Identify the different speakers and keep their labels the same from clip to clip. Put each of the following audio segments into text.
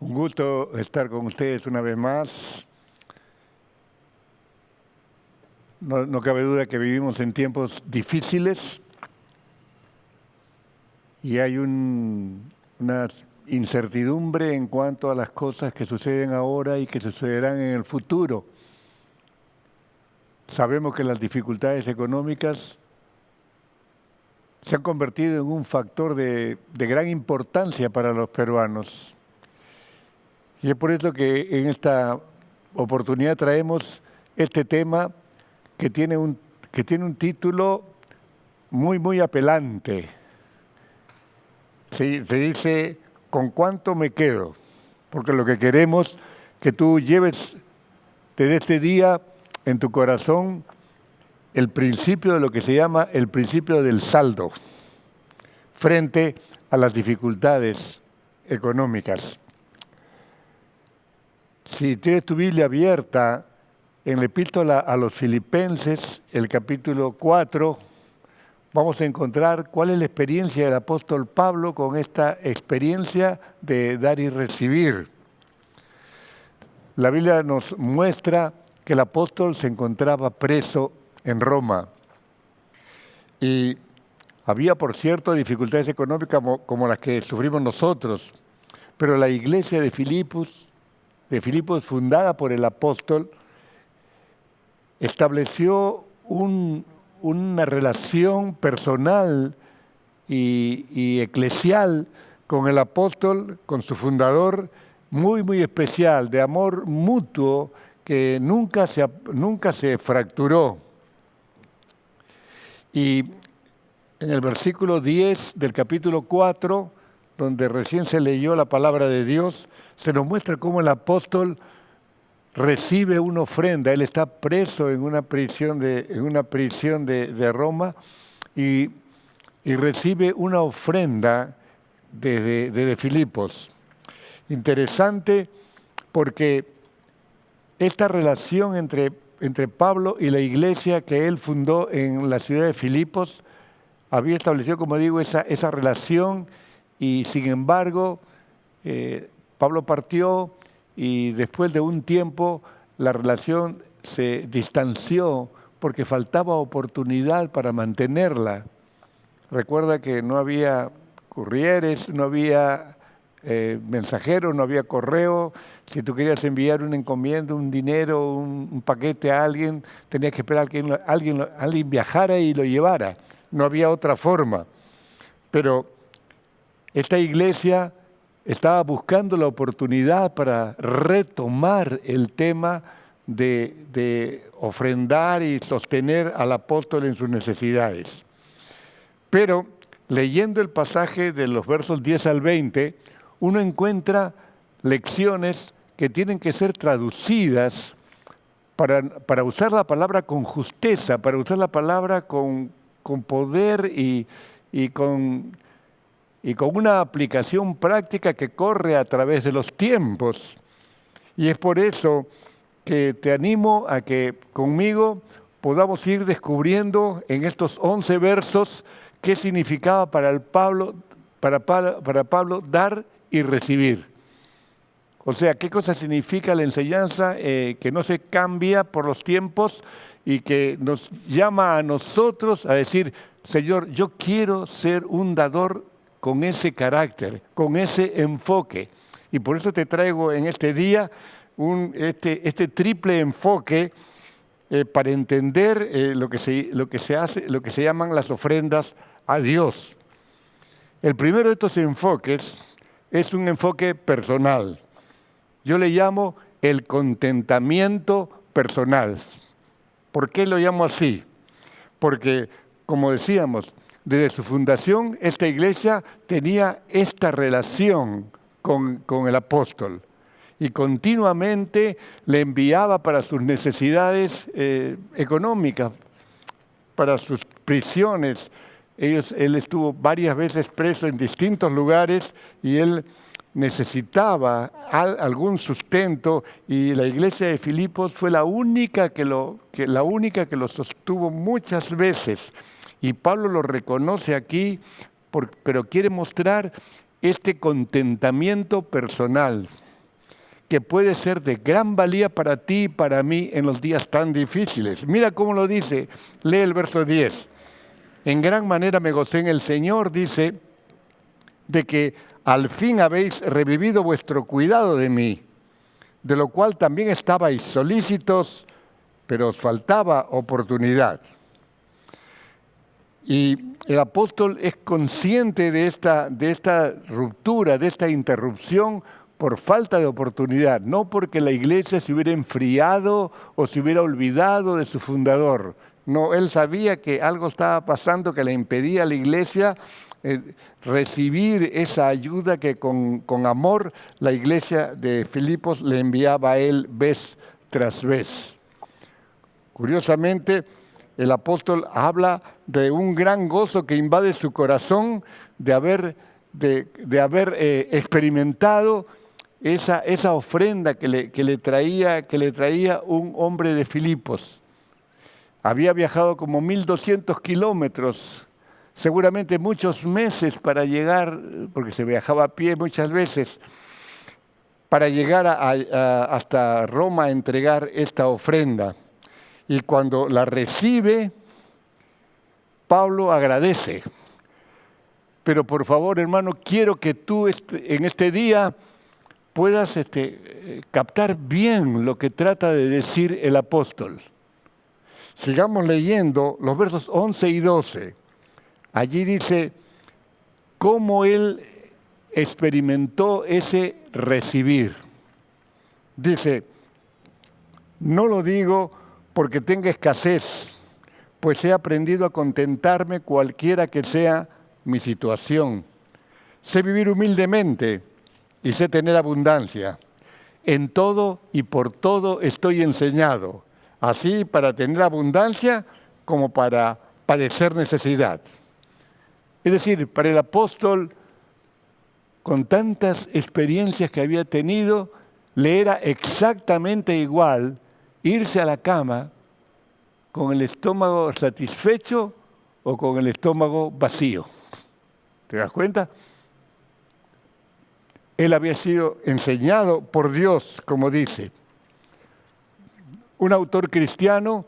Speaker 1: Un gusto estar con ustedes una vez más. No cabe duda que vivimos en tiempos difíciles y hay una incertidumbre en cuanto a las cosas que suceden ahora y que sucederán en el futuro. Sabemos que las dificultades económicas se han convertido en un factor de gran importancia para los peruanos. Y es por eso que en esta oportunidad traemos este tema que tiene un título muy apelante. Se dice, ¿con cuánto me quedo? Porque lo que queremos que tú lleves desde este día en tu corazón el principio de lo que se llama el principio del saldo frente a las dificultades económicas. Si tienes tu Biblia abierta en la epístola a los Filipenses, el capítulo 4, vamos a encontrar cuál es la experiencia del apóstol Pablo con esta experiencia de dar y recibir. La Biblia nos muestra que el apóstol se encontraba preso en Roma y había, por cierto, dificultades económicas como las que sufrimos nosotros, pero la iglesia de Filipos, fundada por el apóstol, estableció una relación personal y eclesial con el apóstol, con su fundador, muy especial, de amor mutuo que nunca se fracturó. Y en el versículo 10 del capítulo 4, donde recién se leyó la palabra de Dios, se nos muestra cómo el apóstol recibe una ofrenda. Él está preso en una prisión de Roma y recibe una ofrenda desde Filipos. Interesante porque esta relación entre Pablo y la iglesia que él fundó en la ciudad de Filipos había establecido, como digo, esa relación y sin embargo Pablo partió y después de un tiempo la relación se distanció porque faltaba oportunidad para mantenerla. Recuerda que no había courrieres, no había mensajeros, no había correo. Si tú querías enviar una encomienda, un dinero, un paquete a alguien, tenías que esperar que alguien viajara y lo llevara. No había otra forma. Pero esta iglesia estaba buscando la oportunidad para retomar el tema de ofrendar y sostener al apóstol en sus necesidades. Pero leyendo el pasaje de los versos 10 al 20, uno encuentra lecciones que tienen que ser traducidas para usar la palabra con justeza, para usar la palabra con poder y con una aplicación práctica que corre a través de los tiempos. Y es por eso que te animo a que conmigo podamos ir descubriendo en estos 11 versos qué significaba para Pablo dar y recibir. O sea, qué cosa significa la enseñanza que no se cambia por los tiempos y que nos llama a nosotros a decir, Señor, yo quiero ser un dador con ese carácter, con ese enfoque. Y por eso te traigo en este día este triple enfoque para entender lo que se llaman las ofrendas a Dios. El primero de estos enfoques es un enfoque personal. Yo le llamo el contentamiento personal. ¿Por qué lo llamo así? Porque, como decíamos, desde su fundación, esta iglesia tenía esta relación con el apóstol y continuamente le enviaba para sus necesidades económicas, para sus prisiones. Él estuvo varias veces preso en distintos lugares y él necesitaba algún sustento y la iglesia de Filipos fue la única que lo sostuvo muchas veces. Y Pablo lo reconoce aquí, pero quiere mostrar este contentamiento personal. que puede ser de gran valía para ti y para mí en los días tan difíciles. Mira cómo lo dice, lee el verso 10. En gran manera me gocé en el Señor, dice, de que al fin habéis revivido vuestro cuidado de mí, de lo cual también estabais solícitos, pero os faltaba oportunidad. Y el apóstol es consciente de esta ruptura, de esta interrupción por falta de oportunidad, no porque la iglesia se hubiera enfriado o se hubiera olvidado de su fundador. No, él sabía que algo estaba pasando que le impedía a la iglesia recibir esa ayuda que con amor la iglesia de Filipos le enviaba a él vez tras vez. Curiosamente, el apóstol habla de un gran gozo que invade su corazón de haber experimentado esa ofrenda que le traía un hombre de Filipos. Había viajado como 1.200 kilómetros, seguramente muchos meses para llegar, porque se viajaba a pie muchas veces, para llegar hasta Roma a entregar esta ofrenda. Y cuando la recibe, Pablo agradece. Pero por favor, hermano, quiero que tú en este día puedas captar bien lo que trata de decir el apóstol. Sigamos leyendo los versos 11 y 12. Allí dice cómo él experimentó ese recibir. Dice, no lo digo porque tenga escasez, pues he aprendido a contentarme cualquiera que sea mi situación. Sé vivir humildemente y sé tener abundancia. En todo y por todo estoy enseñado, así para tener abundancia como para padecer necesidad. Es decir, para el apóstol, con tantas experiencias que había tenido, le era exactamente igual irse a la cama con el estómago satisfecho o con el estómago vacío. ¿Te das cuenta? Él había sido enseñado por Dios, como dice. Un autor cristiano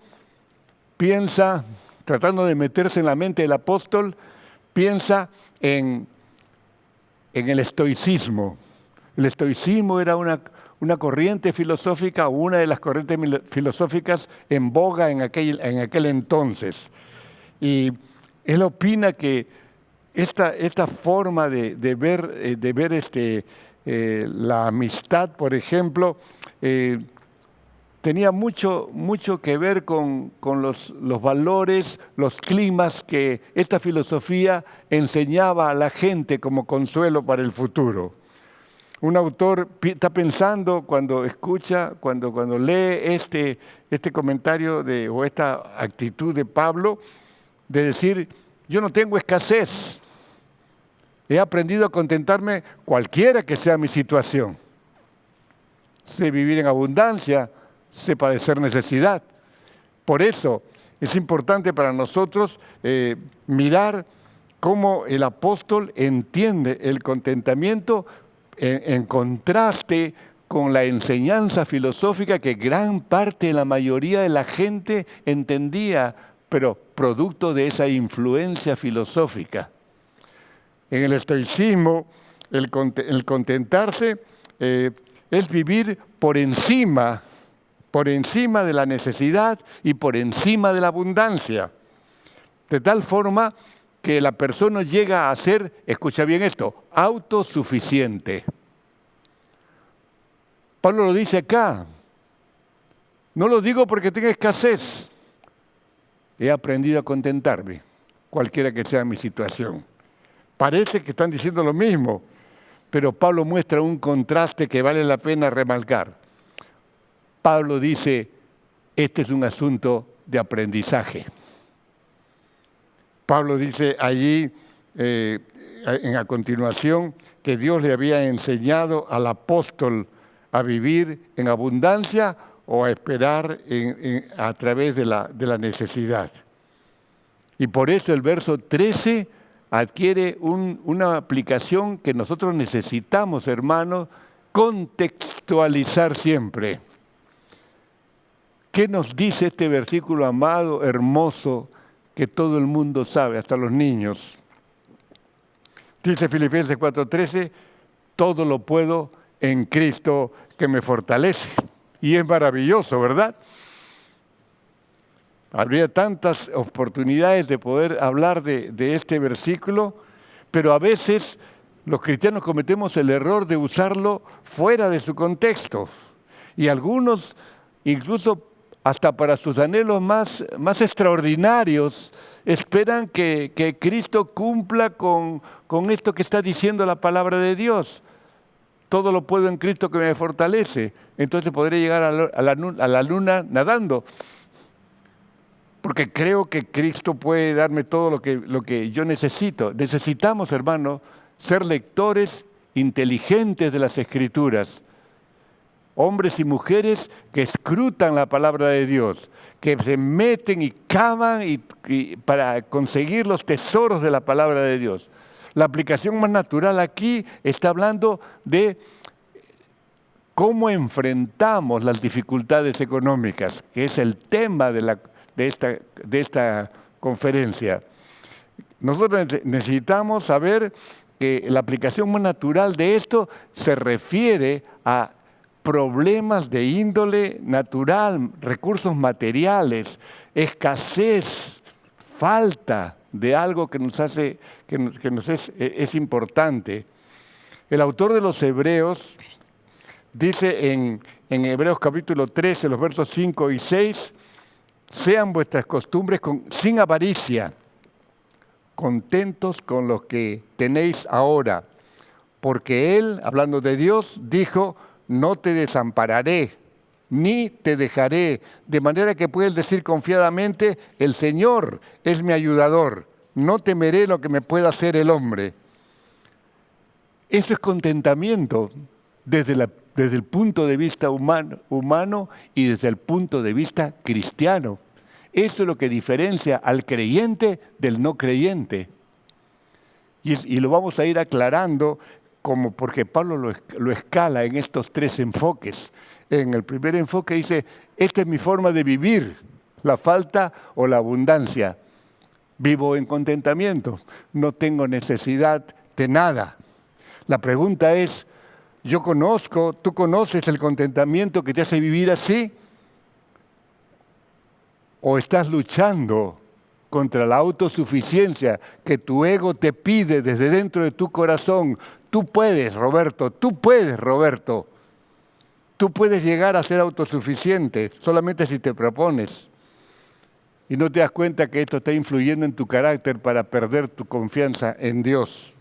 Speaker 1: piensa, tratando de meterse en la mente del apóstol, piensa en el estoicismo. El estoicismo era una corriente filosófica, una de las corrientes filosóficas en boga en aquel entonces. Y él opina que esta forma de ver la amistad, por ejemplo, tenía mucho que ver con los valores, los climas que esta filosofía enseñaba a la gente como consuelo para el futuro. Un autor está pensando cuando escucha, cuando lee este comentario o esta actitud de Pablo, de decir, yo no tengo escasez, he aprendido a contentarme cualquiera que sea mi situación. Sé vivir en abundancia, sé padecer necesidad. Por eso es importante para nosotros mirar cómo el apóstol entiende el contentamiento en contraste con la enseñanza filosófica que gran parte, la mayoría de la gente entendía, pero producto de esa influencia filosófica. En el estoicismo, el contentarse es vivir por encima de la necesidad y por encima de la abundancia. De tal forma que la persona llega a ser, escucha bien esto, autosuficiente. Pablo lo dice acá. No lo digo porque tenga escasez. He aprendido a contentarme, cualquiera que sea mi situación. Parece que están diciendo lo mismo, pero Pablo muestra un contraste que vale la pena remarcar. Pablo dice, este es un asunto de aprendizaje. Pablo dice allí, a continuación, que Dios le había enseñado al apóstol a vivir en abundancia o a esperar a través de la necesidad. Y por eso el verso 13 adquiere una aplicación que nosotros necesitamos, hermanos, contextualizar siempre. ¿Qué nos dice este versículo amado, hermoso, que todo el mundo sabe, hasta los niños? Dice Filipenses 4:13, todo lo puedo en Cristo que me fortalece. Y es maravilloso, ¿verdad? Habría tantas oportunidades de poder hablar de este versículo, pero a veces los cristianos cometemos el error de usarlo fuera de su contexto. Y algunos, incluso hasta para sus anhelos más extraordinarios, esperan que Cristo cumpla con esto que está diciendo la palabra de Dios. Todo lo puedo en Cristo que me fortalece. Entonces podré llegar a la luna nadando. Porque creo que Cristo puede darme todo lo que yo necesito. Necesitamos, hermano, ser lectores inteligentes de las Escrituras. Hombres y mujeres que escrutan la palabra de Dios, que se meten y cavan para conseguir los tesoros de la palabra de Dios. La aplicación más natural aquí está hablando de cómo enfrentamos las dificultades económicas, que es el tema de esta conferencia. Nosotros necesitamos saber que la aplicación más natural de esto se refiere a problemas de índole natural, recursos materiales, escasez, falta de algo que nos es importante. El autor de los Hebreos dice en Hebreos capítulo 13, los versos 5 y 6, sean vuestras costumbres sin avaricia, contentos con lo que tenéis ahora, porque Él, hablando de Dios, dijo, no te desampararé, ni te dejaré, de manera que puedes decir confiadamente, el Señor es mi ayudador, no temeré lo que me pueda hacer el hombre. Esto es contentamiento desde el punto de vista humano y desde el punto de vista cristiano. Eso es lo que diferencia al creyente del no creyente. Y lo vamos a ir aclarando porque Pablo lo escala en estos tres enfoques. En el primer enfoque dice, esta es mi forma de vivir, la falta o la abundancia. Vivo en contentamiento, no tengo necesidad de nada. La pregunta es, ¿tú conoces el contentamiento que te hace vivir así? ¿O estás luchando contra la autosuficiencia que tu ego te pide desde dentro de tu corazón? Tú puedes, Roberto, tú puedes llegar a ser autosuficiente solamente si te propones. Y no te das cuenta que esto está influyendo en tu carácter para perder tu confianza en Dios.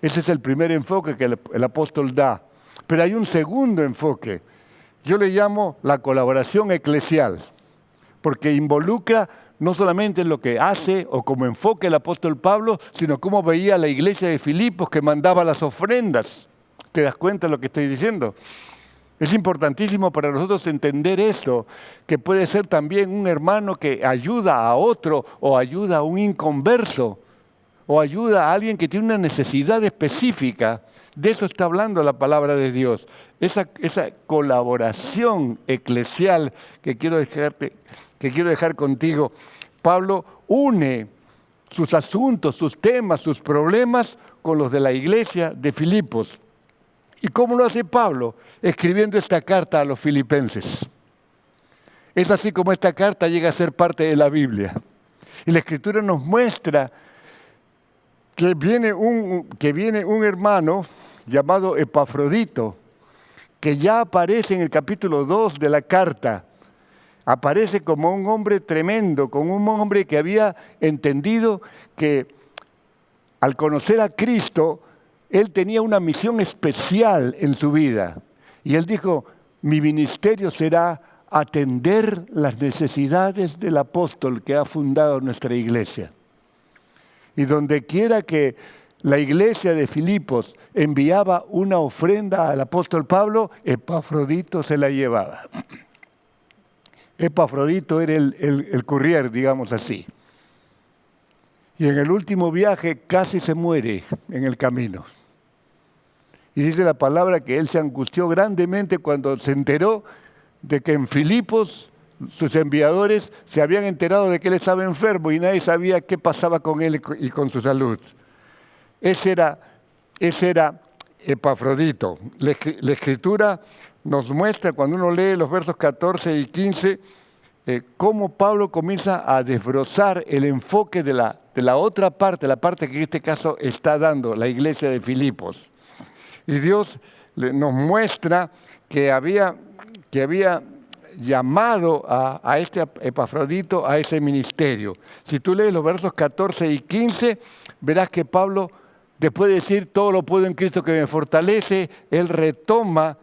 Speaker 1: Ese es el primer enfoque que el apóstol da. Pero hay un segundo enfoque. Yo le llamo la colaboración eclesial, porque involucra no solamente en lo que hace o como enfoque el apóstol Pablo, sino cómo veía la iglesia de Filipos que mandaba las ofrendas. ¿Te das cuenta de lo que estoy diciendo? Es importantísimo para nosotros entender esto, que puede ser también un hermano que ayuda a otro o ayuda a un inconverso o ayuda a alguien que tiene una necesidad específica. De eso está hablando la palabra de Dios. Esa colaboración eclesial que quiero dejar contigo. Pablo une sus asuntos, sus temas, sus problemas con los de la iglesia de Filipos. ¿Y cómo lo hace Pablo? Escribiendo esta carta a los filipenses. Es así como esta carta llega a ser parte de la Biblia. Y la Escritura nos muestra que viene un hermano llamado Epafrodito, que ya aparece en el capítulo 2 de la carta. Aparece como un hombre tremendo, como un hombre que había entendido que al conocer a Cristo, él tenía una misión especial en su vida. Y él dijo, mi ministerio será atender las necesidades del apóstol que ha fundado nuestra iglesia. Y donde quiera que la iglesia de Filipos enviaba una ofrenda al apóstol Pablo, Epafrodito se la llevaba. Epafrodito era el courier, digamos así. Y en el último viaje casi se muere en el camino. Y dice la palabra que él se angustió grandemente cuando se enteró de que en Filipos sus enviadores se habían enterado de que él estaba enfermo y nadie sabía qué pasaba con él y con su salud. Ese era Epafrodito. La Escritura nos muestra, cuando uno lee los versos 14 y 15, cómo Pablo comienza a desbrozar el enfoque de la otra parte, la parte que en este caso está dando la iglesia de Filipos. Y Dios nos muestra que había llamado a este Epafrodito a ese ministerio. Si tú lees los versos 14 y 15, verás que Pablo, después de decir todo lo puedo en Cristo que me fortalece, él retoma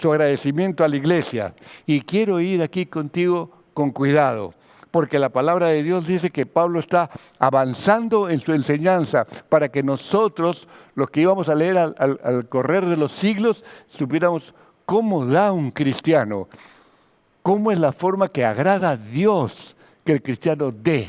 Speaker 1: su agradecimiento a la iglesia. Y quiero ir aquí contigo con cuidado, porque la palabra de Dios dice que Pablo está avanzando en su enseñanza para que nosotros, los que íbamos a leer al correr de los siglos, supiéramos cómo da un cristiano, cómo es la forma que agrada a Dios que el cristiano dé.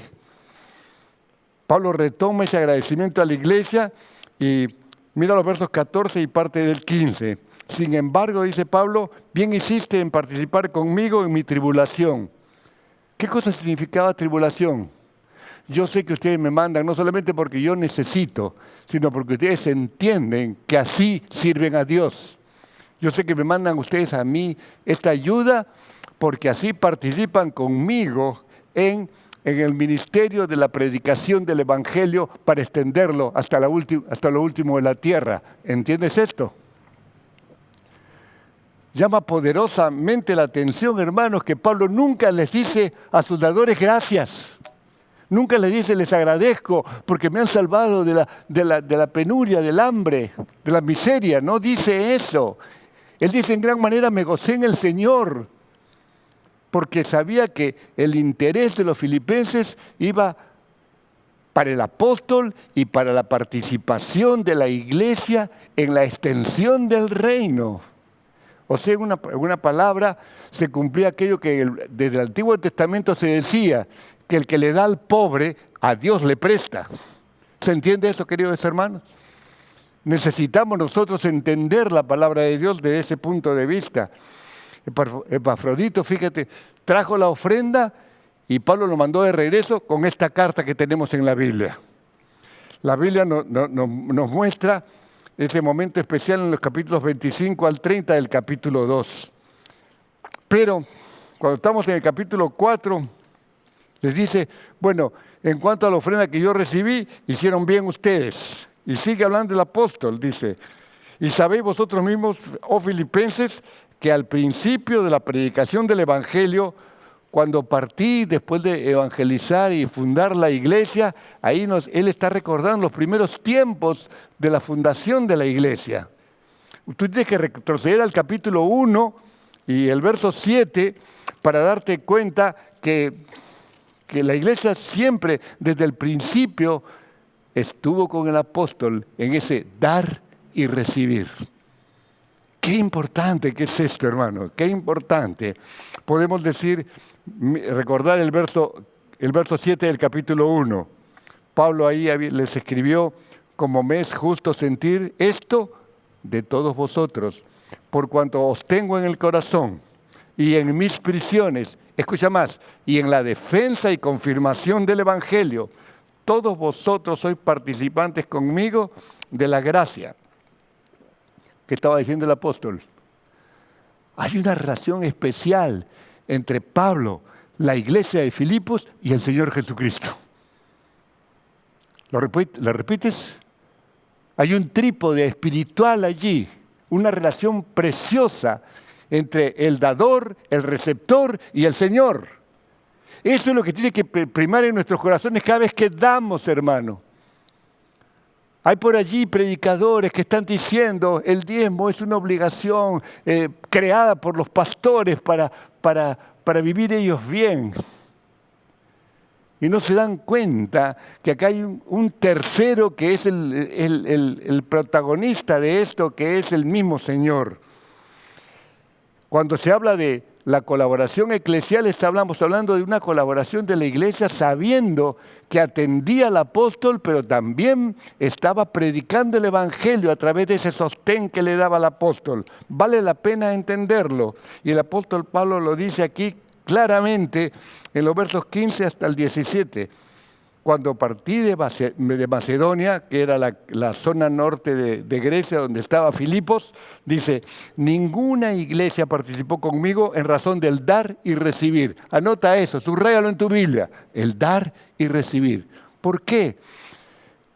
Speaker 1: Pablo retoma ese agradecimiento a la iglesia y mira los versos 14 y parte del 15. Sin embargo, dice Pablo, bien hiciste en participar conmigo en mi tribulación. ¿Qué cosa significaba tribulación? Yo sé que ustedes me mandan no solamente porque yo necesito, sino porque ustedes entienden que así sirven a Dios. Yo sé que me mandan ustedes a mí esta ayuda porque así participan conmigo en el ministerio de la predicación del Evangelio para extenderlo hasta lo último de la tierra. ¿Entiendes esto? Llama poderosamente la atención, hermanos, que Pablo nunca les dice a sus dadores gracias. Nunca les dice les agradezco porque me han salvado de la penuria, del hambre, de la miseria. No dice eso. Él dice en gran manera me gocé en el Señor, porque sabía que el interés de los filipenses iba para el apóstol y para la participación de la iglesia en la extensión del reino. O sea, en una palabra, se cumplía aquello que desde el Antiguo Testamento se decía, que el que le da al pobre, a Dios le presta. ¿Se entiende eso, queridos hermanos? Necesitamos nosotros entender la palabra de Dios desde ese punto de vista. Epafrodito, fíjate, trajo la ofrenda y Pablo lo mandó de regreso con esta carta que tenemos en la Biblia. La Biblia nos muestra ese momento especial en los capítulos 25 al 30 del capítulo 2. Pero cuando estamos en el capítulo 4, les dice, bueno, en cuanto a la ofrenda que yo recibí, hicieron bien ustedes. Y sigue hablando el apóstol, dice, y sabéis vosotros mismos, oh filipenses, que al principio de la predicación del Evangelio, cuando partí después de evangelizar y fundar la iglesia, ahí él está recordando los primeros tiempos de la fundación de la iglesia. Tú tienes que retroceder al capítulo 1 y el verso 7 para darte cuenta que la iglesia siempre, desde el principio, estuvo con el apóstol en ese dar y recibir. Qué importante que es esto, hermano, qué importante. Podemos decir, recordar el verso 7 del capítulo 1. Pablo ahí les escribió, como me es justo sentir esto de todos vosotros, por cuanto os tengo en el corazón y en mis prisiones, escucha más, y en la defensa y confirmación del Evangelio, todos vosotros sois participantes conmigo de la gracia. ¿Qué estaba diciendo el apóstol? Hay una relación especial entre Pablo, la iglesia de Filipos y el Señor Jesucristo. ¿Lo repites? Hay un trípode espiritual allí, una relación preciosa entre el dador, el receptor y el Señor. Eso es lo que tiene que primar en nuestros corazones cada vez que damos, hermano. Hay por allí predicadores que están diciendo el diezmo es una obligación creada por los pastores para vivir ellos bien. Y no se dan cuenta que acá hay un tercero que es el protagonista de esto, que es el mismo Señor. Cuando se habla de la colaboración eclesial, estamos hablando de una colaboración de la iglesia sabiendo que atendía al apóstol, pero también estaba predicando el evangelio a través de ese sostén que le daba el apóstol. Vale la pena entenderlo. Y el apóstol Pablo lo dice aquí claramente en los versos 15 hasta el 17. Cuando partí de Macedonia, que era la zona norte de Grecia, donde estaba Filipos, dice, ninguna iglesia participó conmigo en razón del dar y recibir. Anota eso, subráyalo en tu Biblia, el dar y recibir. ¿Por qué?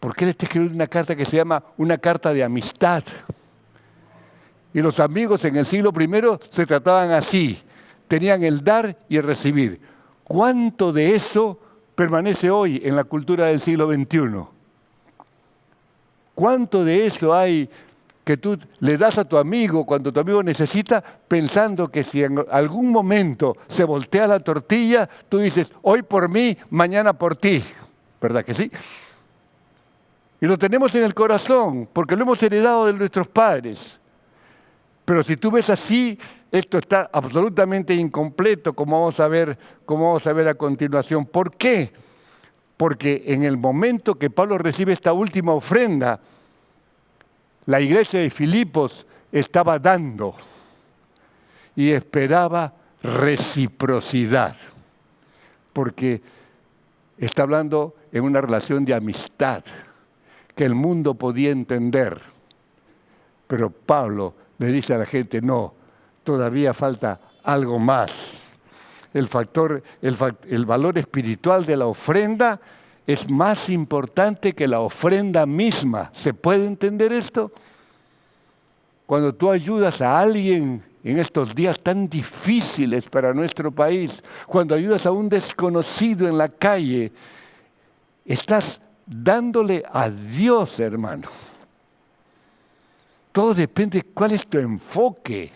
Speaker 1: Porque él está escribiendo una carta que se llama una carta de amistad. Y los amigos en el siglo I se trataban así, tenían el dar y el recibir. ¿Cuánto de eso permanece hoy en la cultura del siglo XXI? ¿Cuánto de eso hay que tú le das a tu amigo cuando tu amigo necesita, pensando que si en algún momento se voltea la tortilla, tú dices, hoy por mí, mañana por ti? ¿Verdad que sí? Y lo tenemos en el corazón, porque lo hemos heredado de nuestros padres. Pero si tú ves así, esto está absolutamente incompleto, como vamos a ver a continuación. ¿Por qué? Porque en el momento que Pablo recibe esta última ofrenda, la iglesia de Filipos estaba dando y esperaba reciprocidad, porque está hablando en una relación de amistad que el mundo podía entender. Pero Pablo le dice a la gente, no, todavía falta algo más. El valor espiritual de la ofrenda es más importante que la ofrenda misma. ¿Se puede entender esto? Cuando tú ayudas a alguien en estos días tan difíciles para nuestro país, cuando ayudas a un desconocido en la calle, estás dándole a Dios, hermano. Todo depende de cuál es tu enfoque.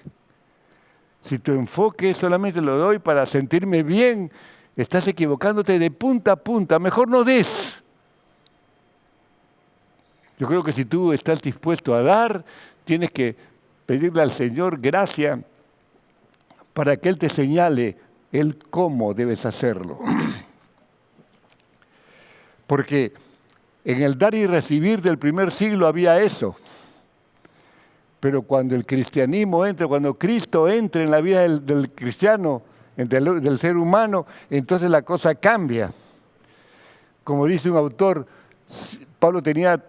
Speaker 1: Si tu enfoque solamente lo doy para sentirme bien, estás equivocándote de punta a punta. Mejor no des. Yo creo que si tú estás dispuesto a dar, tienes que pedirle al Señor gracia para que Él te señale el cómo debes hacerlo. Porque en el dar y recibir del primer siglo había eso. Pero cuando el cristianismo entra, cuando Cristo entra en la vida del cristiano, del ser humano, entonces la cosa cambia. Como dice un autor, Pablo tenía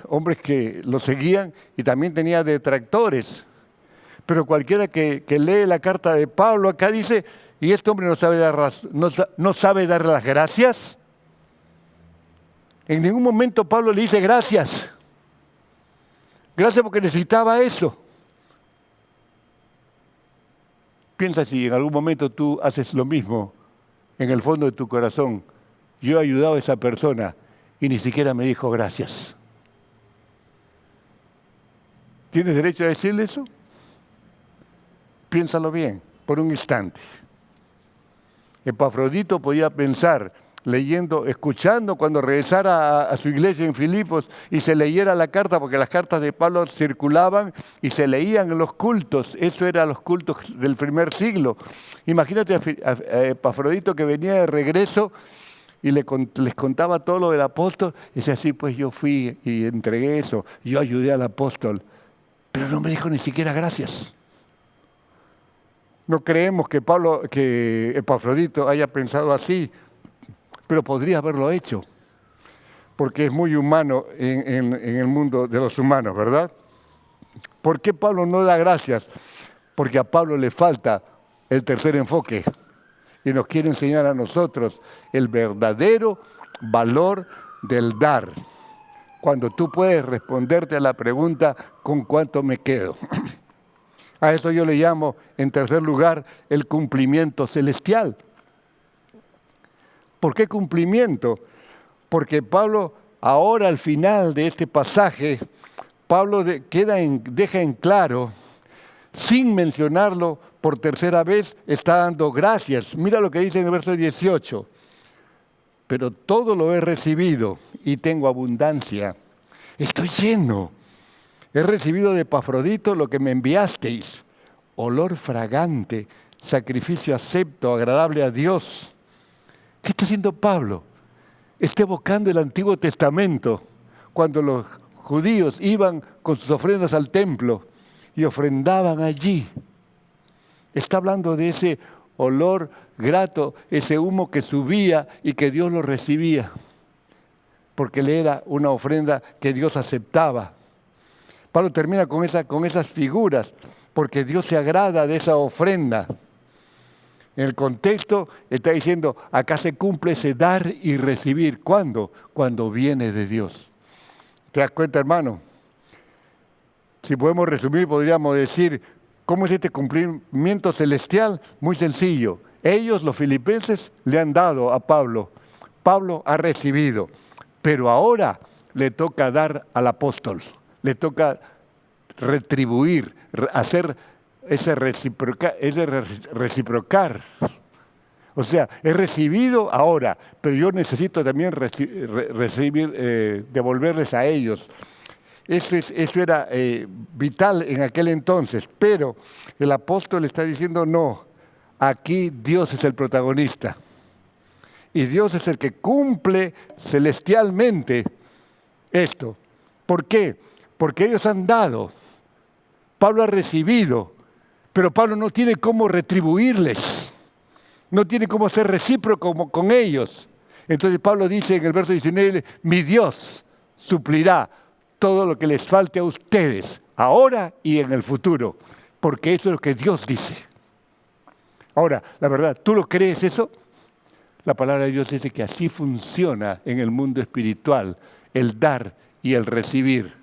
Speaker 1: hombres que lo seguían y también tenía detractores. Pero cualquiera que lee la carta de Pablo acá dice, ¿y este hombre no sabe dar las gracias? En ningún momento Pablo le dice gracias. Gracias porque necesitaba eso. Piensa si en algún momento tú haces lo mismo en el fondo de tu corazón. Yo he ayudado a esa persona y ni siquiera me dijo gracias. ¿Tienes derecho a decirle eso? Piénsalo bien, por un instante. Epafrodito podía pensar, leyendo, escuchando cuando regresara a su iglesia en Filipos y se leyera la carta, porque las cartas de Pablo circulaban y se leían en los cultos. Eso eran los cultos del primer siglo. Imagínate a Epafrodito que venía de regreso y les contaba todo lo del apóstol. Y decía, sí, pues yo fui y entregué eso, yo ayudé al apóstol. Pero no me dijo ni siquiera gracias. No creemos que Epafrodito haya pensado así, pero podría haberlo hecho, porque es muy humano en el mundo de los humanos, ¿verdad? ¿Por qué Pablo no da gracias? Porque a Pablo le falta el tercer enfoque y nos quiere enseñar a nosotros el verdadero valor del dar. Cuando tú puedes responderte a la pregunta, ¿con cuánto me quedo? A eso yo le llamo, en tercer lugar, el cumplimiento celestial. ¿Por qué cumplimiento? Porque Pablo, ahora al final de este pasaje, Pablo deja en claro, sin mencionarlo por tercera vez, está dando gracias. Mira lo que dice en el verso 18. Pero todo lo he recibido y tengo abundancia. Estoy lleno. He recibido de Epafrodito lo que me enviasteis, olor fragante, sacrificio acepto, agradable a Dios. ¿Qué está haciendo Pablo? Está evocando el Antiguo Testamento, cuando los judíos iban con sus ofrendas al templo y ofrendaban allí. Está hablando de ese olor grato, ese humo que subía y que Dios lo recibía, porque le era una ofrenda que Dios aceptaba. Pablo termina con esas figuras, porque Dios se agrada de esa ofrenda. En el contexto está diciendo, acá se cumple ese dar y recibir. ¿Cuándo? Cuando viene de Dios. ¿Te das cuenta, hermano? Si podemos resumir, podríamos decir, ¿cómo es este cumplimiento celestial? Muy sencillo. Ellos, los filipenses, le han dado a Pablo. Pablo ha recibido. Pero ahora le toca dar al apóstol. Le toca retribuir, hacer ese reciprocar. O sea, he recibido ahora, pero yo necesito también recibir, devolverles a ellos. Eso era vital en aquel entonces, pero el apóstol está diciendo no, aquí Dios es el protagonista. Y Dios es el que cumple celestialmente esto. ¿Por qué? Porque ellos han dado, Pablo ha recibido, pero Pablo no tiene cómo retribuirles, no tiene cómo ser recíproco con ellos. Entonces Pablo dice en el verso 19, mi Dios suplirá todo lo que les falte a ustedes, ahora y en el futuro, porque esto es lo que Dios dice. Ahora, la verdad, ¿tú lo crees eso? La palabra de Dios dice que así funciona en el mundo espiritual, el dar y el recibir.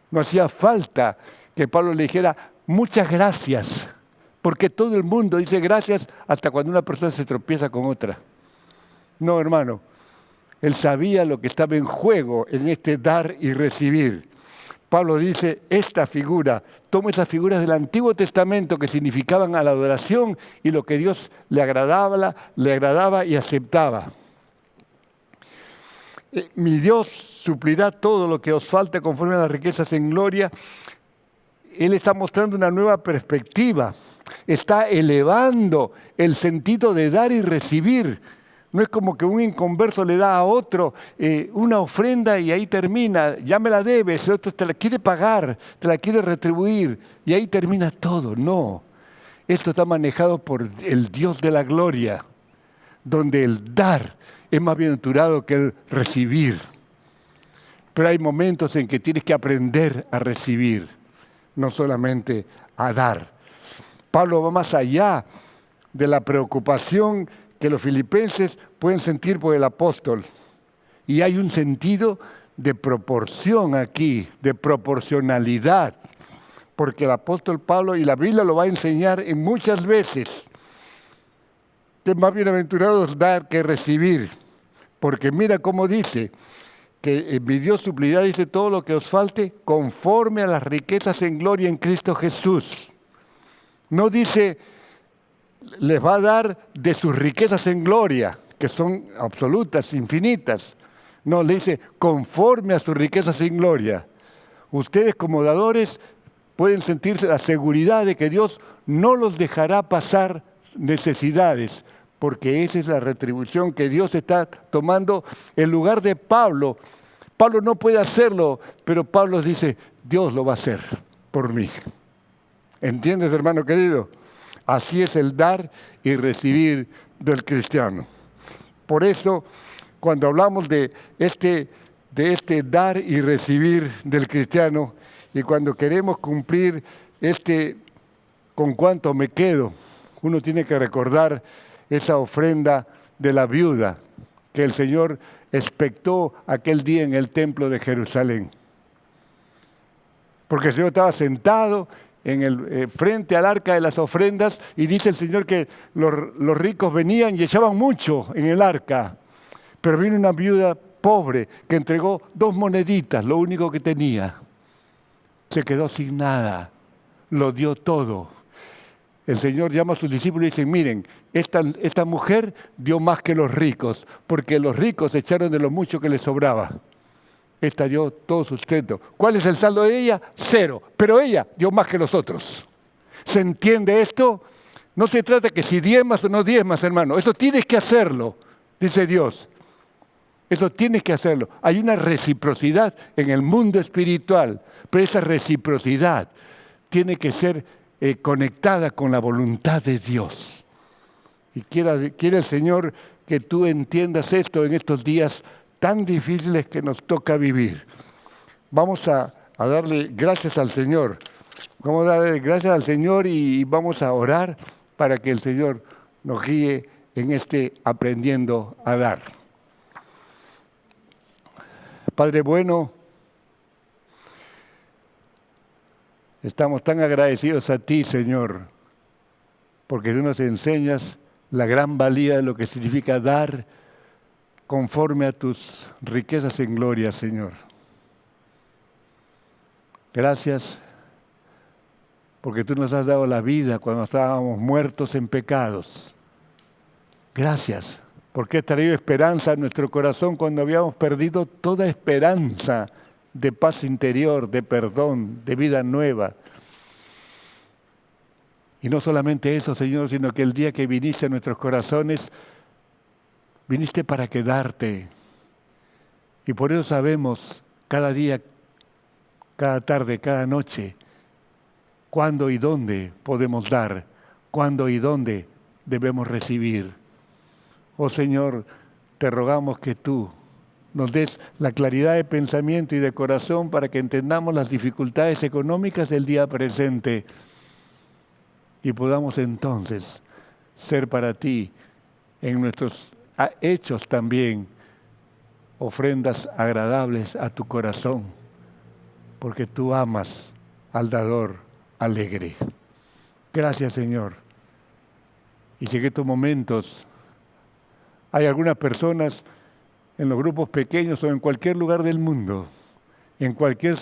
Speaker 1: No hacía falta que Pablo le dijera, muchas gracias, porque todo el mundo dice gracias hasta cuando una persona se tropieza con otra. No, hermano, él sabía lo que estaba en juego en este dar y recibir. Pablo dice, esta figura, toma esas figuras del Antiguo Testamento que significaban a la adoración y lo que Dios le agradaba y aceptaba. Mi Dios suplirá todo lo que os falte conforme a las riquezas en gloria. Él está mostrando una nueva perspectiva, está elevando el sentido de dar y recibir. No es como que un inconverso le da a otro una ofrenda y ahí termina, ya me la debes, el otro te la quiere pagar, te la quiere retribuir y ahí termina todo. No, esto está manejado por el Dios de la gloria, donde el dar es más bienaventurado que el recibir. Pero hay momentos en que tienes que aprender a recibir, no solamente a dar. Pablo va más allá de la preocupación que los filipenses pueden sentir por el apóstol. Y hay un sentido de proporción aquí, de proporcionalidad, porque el apóstol Pablo, y la Biblia lo va a enseñar en muchas veces, que es más bienaventurado es dar que recibir. Porque mira cómo dice, que mi Dios suplirá, dice, todo lo que os falte conforme a las riquezas en gloria en Cristo Jesús. No dice, les va a dar de sus riquezas en gloria, que son absolutas, infinitas. No, le dice, conforme a sus riquezas en gloria. Ustedes como dadores pueden sentirse la seguridad de que Dios no los dejará pasar necesidades, porque esa es la retribución que Dios está tomando en lugar de Pablo. Pablo no puede hacerlo, pero Pablo dice, Dios lo va a hacer por mí. ¿Entiendes, hermano querido? Así es el dar y recibir del cristiano. Por eso, cuando hablamos de este dar y recibir del cristiano, y cuando queremos cumplir con cuánto me quedo, uno tiene que recordar esa ofrenda de la viuda que el Señor expectó aquel día en el templo de Jerusalén. Porque el Señor estaba sentado frente al arca de las ofrendas y dice el Señor que los ricos venían y echaban mucho en el arca. Pero vino una viuda pobre que entregó 2 moneditas, lo único que tenía. Se quedó sin nada, lo dio todo. El Señor llama a sus discípulos y dice, miren, esta mujer dio más que los ricos, porque los ricos echaron de lo mucho que les sobraba. Esta dio todo sustento. ¿Cuál es el saldo de ella? 0, pero ella dio más que los otros. ¿Se entiende esto? No se trata que si diezmas o no diezmas, hermano. Eso tienes que hacerlo, dice Dios. Eso tienes que hacerlo. Hay una reciprocidad en el mundo espiritual, pero esa reciprocidad tiene que ser conectada con la voluntad de Dios. Y quiere el Señor que tú entiendas esto en estos días tan difíciles que nos toca vivir. Vamos a darle gracias al Señor. Vamos a darle gracias al Señor y vamos a orar para que el Señor nos guíe en este aprendiendo a dar. Padre bueno, estamos tan agradecidos a ti, Señor, porque tú nos enseñas la gran valía de lo que significa dar conforme a tus riquezas en gloria, Señor. Gracias porque tú nos has dado la vida cuando estábamos muertos en pecados. Gracias porque has traído esperanza a nuestro corazón cuando habíamos perdido toda esperanza de paz interior, de perdón, de vida nueva. Y no solamente eso, Señor, sino que el día que viniste a nuestros corazones, viniste para quedarte. Y por eso sabemos cada día, cada tarde, cada noche, cuándo y dónde podemos dar, cuándo y dónde debemos recibir. Oh Señor, te rogamos que tú nos des la claridad de pensamiento y de corazón para que entendamos las dificultades económicas del día presente y podamos entonces ser para ti en nuestros hechos también ofrendas agradables a tu corazón, porque tú amas al dador alegre. Gracias, Señor. Y sé que estos momentos hay algunas personas en los grupos pequeños o en cualquier lugar del mundo, en cualquier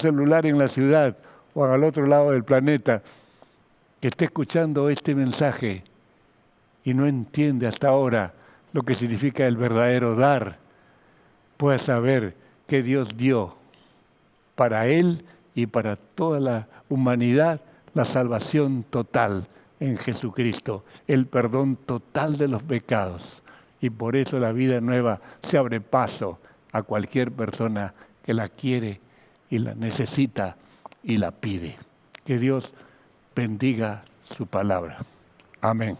Speaker 1: celular en la ciudad o al otro lado del planeta, que esté escuchando este mensaje y no entiende hasta ahora lo que significa el verdadero dar, pueda saber que Dios dio para él y para toda la humanidad la salvación total en Jesucristo, el perdón total de los pecados. Y por eso la vida nueva se abre paso a cualquier persona que la quiere y la necesita y la pide. Que Dios bendiga su palabra. Amén.